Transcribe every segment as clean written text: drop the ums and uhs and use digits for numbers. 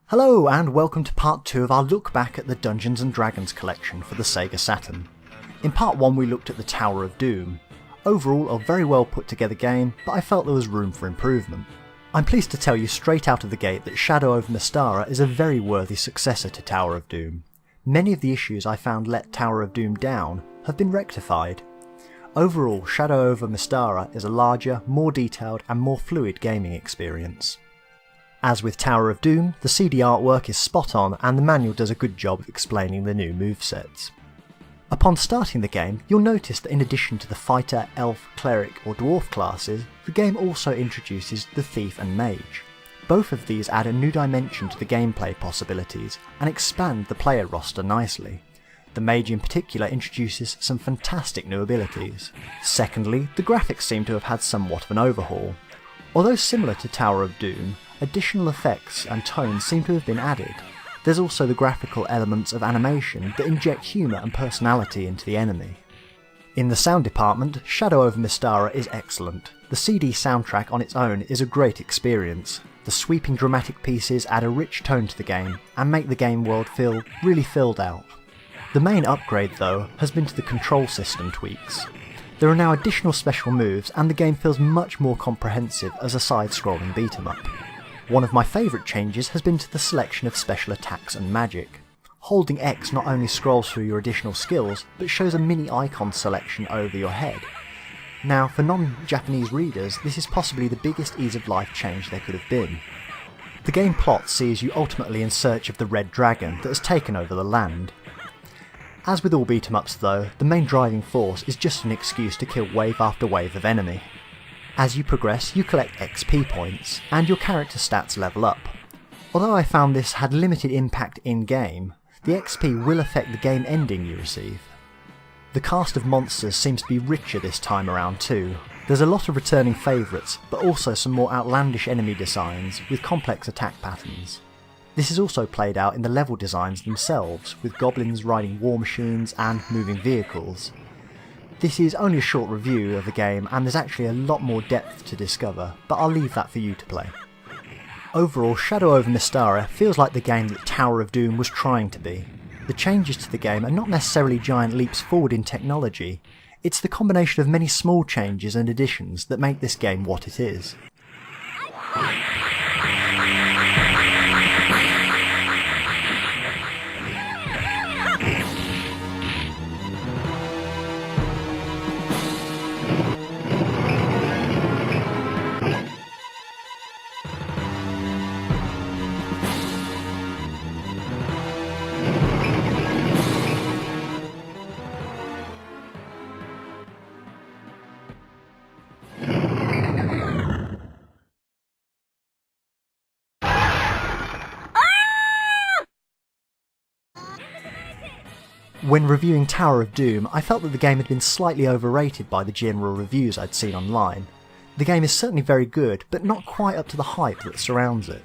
Hello and welcome to part 2 of our look back at the Dungeons & Dragons collection for the Sega Saturn. In part 1 we looked at the Tower of Doom. Overall a very well put together game, but I felt there was room for improvement. I'm pleased to tell you straight out of the gate that Shadow Over Mystara is a very worthy successor to Tower of Doom. Many of the issues I found let Tower of Doom down have been rectified. Overall, Shadow Over Mystara is a larger, more detailed and more fluid gaming experience. As with Tower of Doom, the CD artwork is spot on and the manual does a good job of explaining the new movesets. Upon starting the game, you'll notice that in addition to the fighter, elf, cleric or dwarf classes, the game also introduces the thief and mage. Both of these add a new dimension to the gameplay possibilities and expand the player roster nicely. The mage in particular introduces some fantastic new abilities. Secondly, the graphics seem to have had somewhat of an overhaul. Although similar to Tower of Doom, additional effects and tones seem to have been added. There's also the graphical elements of animation that inject humour and personality into the enemy. In the sound department, Shadow Over Mystara is excellent. The CD soundtrack on its own is a great experience. The sweeping dramatic pieces add a rich tone to the game and make the game world feel really filled out. The main upgrade though has been to the control system tweaks. There are now additional special moves and the game feels much more comprehensive as a side-scrolling beat-em-up. One of my favourite changes has been to the selection of special attacks and magic. Holding X not only scrolls through your additional skills, but shows a mini icon selection over your head. Now, for non-Japanese readers, this is possibly the biggest ease of life change there could have been. The game plot sees you ultimately in search of the Red Dragon that has taken over the land. As with all beat-em-ups though, the main driving force is just an excuse to kill wave after wave of enemy. As you progress, you collect XP points, and your character stats level up. Although I found this had limited impact in-game, the XP will affect the game ending you receive. The cast of monsters seems to be richer this time around too. There's a lot of returning favourites, but also some more outlandish enemy designs with complex attack patterns. This is also played out in the level designs themselves, with goblins riding war machines and moving vehicles. This is only a short review of the game and there's actually a lot more depth to discover, but I'll leave that for you to play. Overall, Shadow Over Mystara feels like the game that Tower of Doom was trying to be. The changes to the game are not necessarily giant leaps forward in technology, it's the combination of many small changes and additions that make this game what it is. When reviewing Tower of Doom, I felt that the game had been slightly overrated by the general reviews I'd seen online. The game is certainly very good, but not quite up to the hype that surrounds it.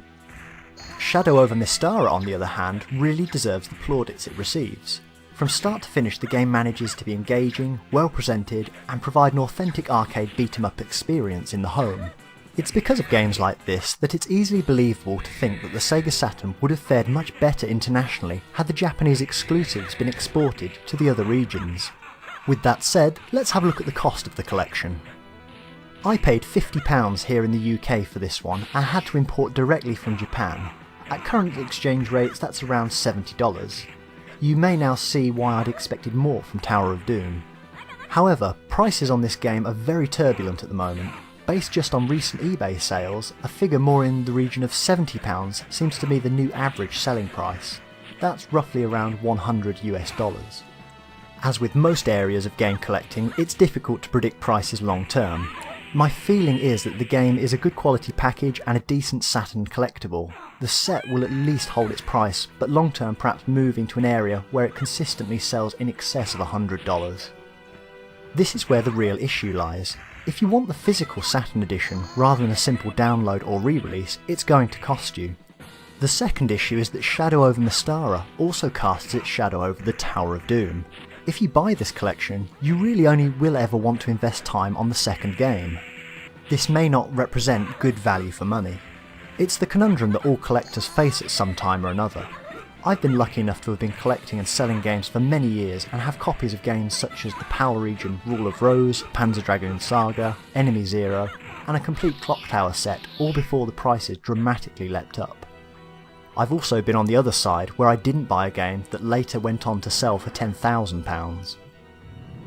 Shadow Over Mystara, on the other hand, really deserves the plaudits it receives. From start to finish, the game manages to be engaging, well presented, and provide an authentic arcade beat-em-up experience in the home. It's because of games like this that it's easily believable to think that the Sega Saturn would have fared much better internationally had the Japanese exclusives been exported to the other regions. With that said, let's have a look at the cost of the collection. I paid £50 here in the UK for this one and had to import directly from Japan. At current exchange rates that's around $70. You may now see why I'd expected more from Tower of Doom. However, prices on this game are very turbulent at the moment. Based just on recent eBay sales, a figure more in the region of £70 seems to be the new average selling price. That's roughly around $100 US. As with most areas of game collecting, it's difficult to predict prices long term. My feeling is that the game is a good quality package and a decent Saturn collectible. The set will at least hold its price, but long term perhaps move into an area where it consistently sells in excess of $100. This is where the real issue lies. If you want the physical Saturn edition rather than a simple download or re-release, it's going to cost you. The second issue is that Shadow Over Mystara also casts its shadow over the Tower of Doom. If you buy this collection, you really only will ever want to invest time on the second game. this may not represent good value for money. It's the conundrum that all collectors face at some time or another. I've been lucky enough to have been collecting and selling games for many years and have copies of games such as the Power Region Rule of Rose, Panzer Dragoon Saga, Enemy Zero, and a complete Clock Tower set, all before the prices dramatically leapt up. I've also been on the other side where I didn't buy a game that later went on to sell for £10,000.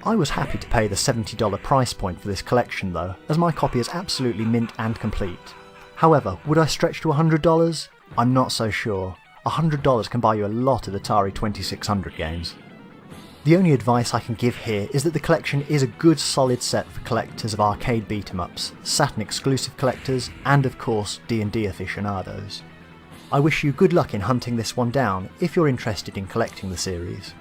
I was happy to pay the $70 price point for this collection though, as my copy is absolutely mint and complete. However, would I stretch to $100? I'm not so sure. $100 can buy you a lot of Atari 2600 games. The only advice I can give here is that the collection is a good solid set for collectors of arcade beat-em-ups, Saturn exclusive collectors, and of course D&D aficionados. I wish you good luck in hunting this one down if you're interested in collecting the series.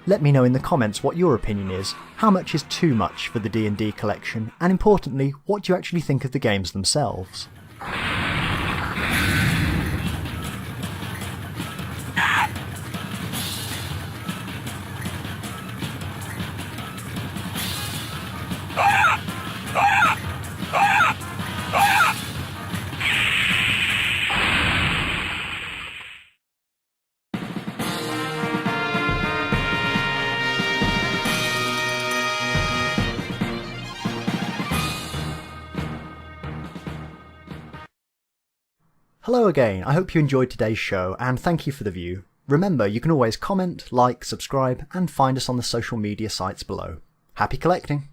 Let me know in the comments what your opinion is, how much is too much for the D&D collection, and importantly, what do you actually think of the games themselves? Hello again, I hope you enjoyed today's show and thank you for the view. Remember, you can always comment, like, subscribe and find us on the social media sites below. Happy collecting!